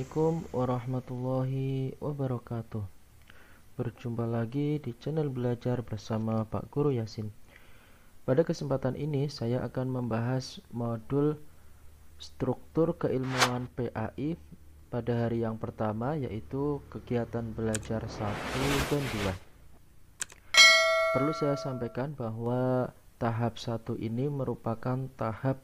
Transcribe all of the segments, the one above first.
Assalamualaikum warahmatullahi wabarakatuh. Berjumpa lagi di channel belajar bersama Pak Guru Yasin. Pada kesempatan ini saya akan membahas modul struktur keilmuan PAI pada hari yang pertama, yaitu kegiatan belajar 1 dan 2. Perlu saya sampaikan bahwa tahap 1 ini merupakan tahap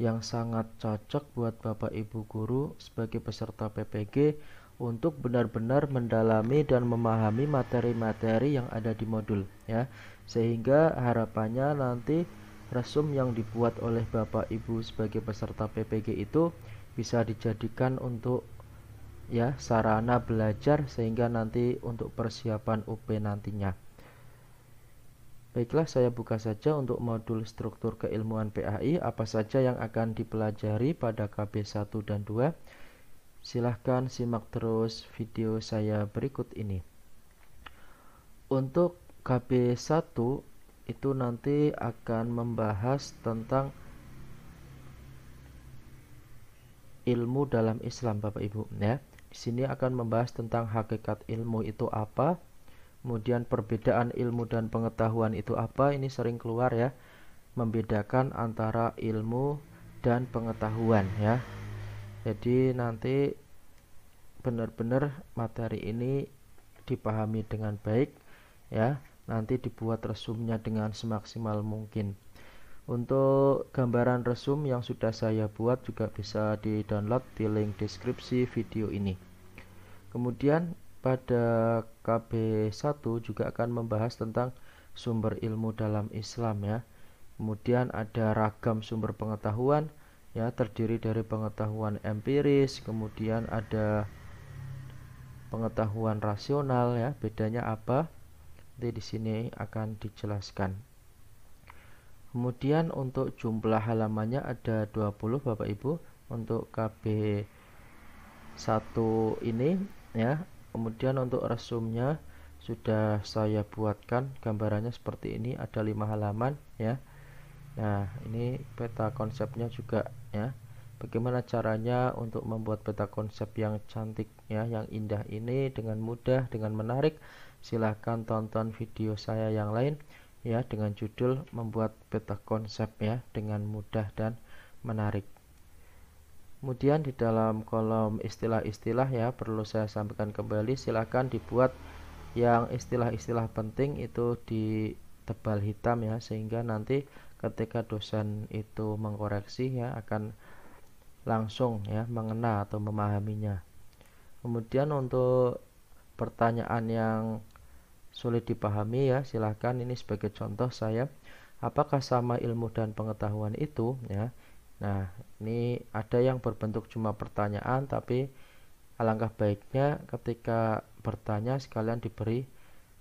yang sangat cocok buat Bapak Ibu guru sebagai peserta PPG untuk benar-benar mendalami dan memahami materi-materi yang ada di modul ya. Sehingga harapannya nanti resum yang dibuat oleh Bapak Ibu sebagai peserta PPG itu bisa dijadikan untuk ya sarana belajar sehingga nanti untuk persiapan UP nantinya. Baiklah, saya buka saja untuk modul struktur keilmuan PAI, apa saja yang akan dipelajari pada KB 1 dan 2. Silahkan simak terus video saya berikut ini. Untuk KB 1 itu nanti akan membahas tentang ilmu dalam Islam, Bapak Ibu ya. Di sini akan membahas tentang hakikat ilmu itu apa. Kemudian perbedaan ilmu dan pengetahuan itu apa? Ini sering keluar ya, membedakan antara ilmu dan pengetahuan ya. Jadi nanti benar-benar materi ini dipahami dengan baik ya. Nanti dibuat resumnya dengan semaksimal mungkin. Untuk gambaran resum yang sudah saya buat juga bisa di-download di link deskripsi video ini. Kemudian pada KB 1 juga akan membahas tentang sumber ilmu dalam Islam ya. Kemudian ada ragam sumber pengetahuan ya, terdiri dari pengetahuan empiris, kemudian ada pengetahuan rasional ya. Bedanya apa? Nanti di sini akan dijelaskan. Kemudian untuk jumlah halamannya ada 20 Bapak Ibu untuk KB 1 ini ya. Kemudian untuk resumnya sudah saya buatkan, gambarannya seperti ini, ada 5 halaman ya. Nah, ini peta konsepnya juga ya. Bagaimana caranya untuk membuat peta konsep yang cantik ya, yang indah ini dengan mudah, dengan menarik? Silahkan tonton video saya yang lain ya dengan judul membuat peta konsep ya dengan mudah dan menarik. Kemudian di dalam kolom istilah-istilah ya, perlu saya sampaikan kembali, silahkan dibuat yang istilah-istilah penting itu di tebal hitam ya, sehingga nanti ketika dosen itu mengkoreksi ya akan langsung ya mengena atau memahaminya. Kemudian untuk pertanyaan yang sulit dipahami ya, silahkan ini sebagai contoh saya, apakah sama ilmu dan pengetahuan itu ya. Nah, ini ada yang berbentuk cuma pertanyaan, tapi alangkah baiknya ketika bertanya sekalian diberi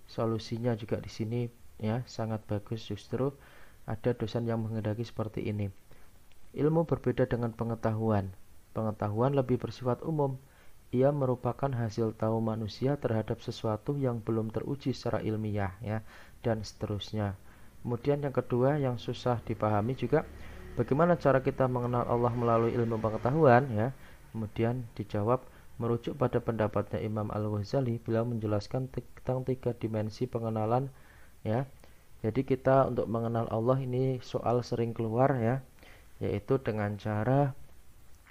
solusinya juga di sini ya, sangat bagus. Justru ada dosen yang menghendaki seperti ini. Ilmu berbeda dengan pengetahuan. Pengetahuan lebih bersifat umum. Ia merupakan hasil tahu manusia terhadap sesuatu yang belum teruji secara ilmiah ya, dan seterusnya. Kemudian yang kedua yang susah dipahami juga, bagaimana cara kita mengenal Allah melalui ilmu pengetahuan ya? Kemudian dijawab merujuk pada pendapatnya Imam Al-Ghazali, beliau menjelaskan tentang 3 dimensi pengenalan ya. Jadi kita untuk mengenal Allah ini soal sering keluar ya, yaitu dengan cara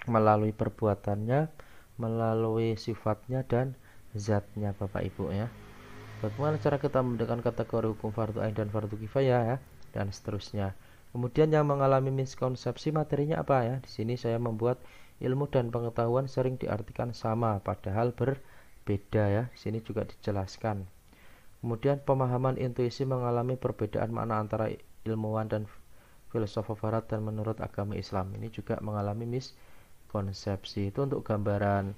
melalui perbuatannya, melalui sifatnya dan zatnya Bapak Ibu ya. Bagaimana cara kita membedakan kategori hukum fardu ain dan fardu kifayah ya, dan seterusnya. Kemudian yang mengalami miskonsepsi materinya apa ya? Di sini saya membuat ilmu dan pengetahuan sering diartikan sama padahal berbeda ya. Di sini juga dijelaskan. Kemudian pemahaman intuisi mengalami perbedaan makna antara ilmuwan dan filsuf barat dan menurut agama Islam. Ini juga mengalami miskonsepsi. Itu untuk gambaran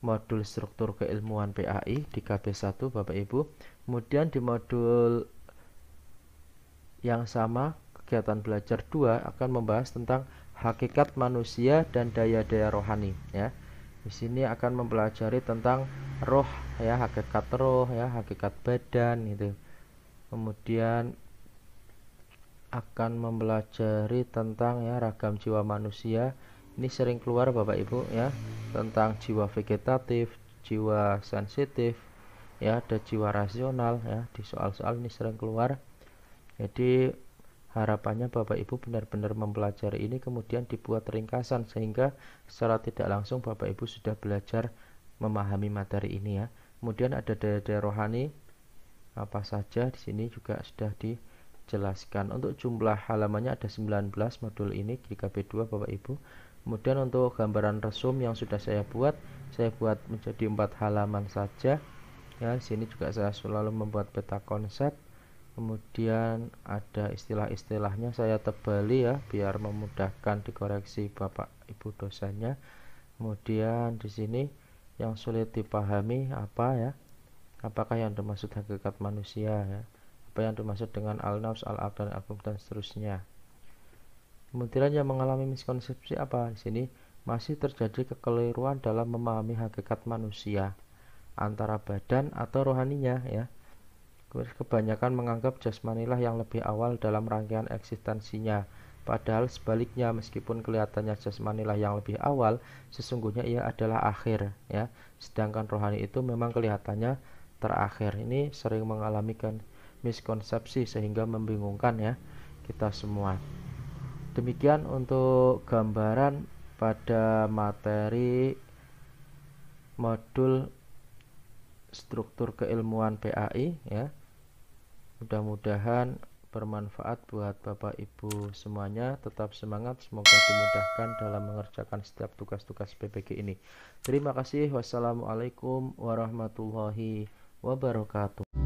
modul struktur keilmuan PAI di KB 1 Bapak Ibu. Kemudian di modul yang sama, kegiatan belajar 2 akan membahas tentang hakikat manusia dan daya-daya rohani ya. Di sini akan mempelajari tentang roh ya, hakikat roh ya, hakikat badan gitu. Kemudian akan mempelajari tentang ya ragam jiwa manusia. Ini sering keluar Bapak Ibu ya, tentang jiwa vegetatif, jiwa sensitif, ya, ada jiwa rasional ya, di soal-soal ini sering keluar. Jadi harapannya Bapak Ibu benar-benar mempelajari ini, kemudian dibuat ringkasan sehingga secara tidak langsung Bapak Ibu sudah belajar memahami materi ini ya. Kemudian ada daya-daya rohani apa saja, di sini juga sudah dijelaskan. Untuk jumlah halamannya ada 19 modul ini di KB2 Bapak Ibu. Kemudian untuk gambaran resum yang sudah saya buat menjadi 4 halaman saja. Ya, di sini juga saya selalu membuat peta konsep. Kemudian ada istilah-istilahnya saya tebali ya, biar memudahkan dikoreksi Bapak Ibu dosennya. Kemudian di sini yang sulit dipahami apa ya? Apakah yang dimaksud hakikat manusia ya? Apa yang dimaksud dengan al-nafs, al-aql, al-qulub dan seterusnya. Kemudian yang mengalami miskonsepsi apa? Di sini masih terjadi kekeliruan dalam memahami hakikat manusia antara badan atau rohaninya ya. Kebanyakan menganggap jasmanilah yang lebih awal dalam rangkaian eksistensinya. Padahal sebaliknya, meskipun kelihatannya jasmanilah yang lebih awal, sesungguhnya ia adalah akhir ya. Sedangkan rohani itu memang kelihatannya terakhir. Ini sering mengalami miskonsepsi sehingga membingungkan ya kita semua. Demikian untuk gambaran pada materi modul struktur keilmuan PAI ya. Mudah-mudahan bermanfaat buat Bapak Ibu semuanya. Tetap semangat, semoga dimudahkan dalam mengerjakan setiap tugas-tugas PPG ini. Terima kasih. Wassalamualaikum warahmatullahi wabarakatuh.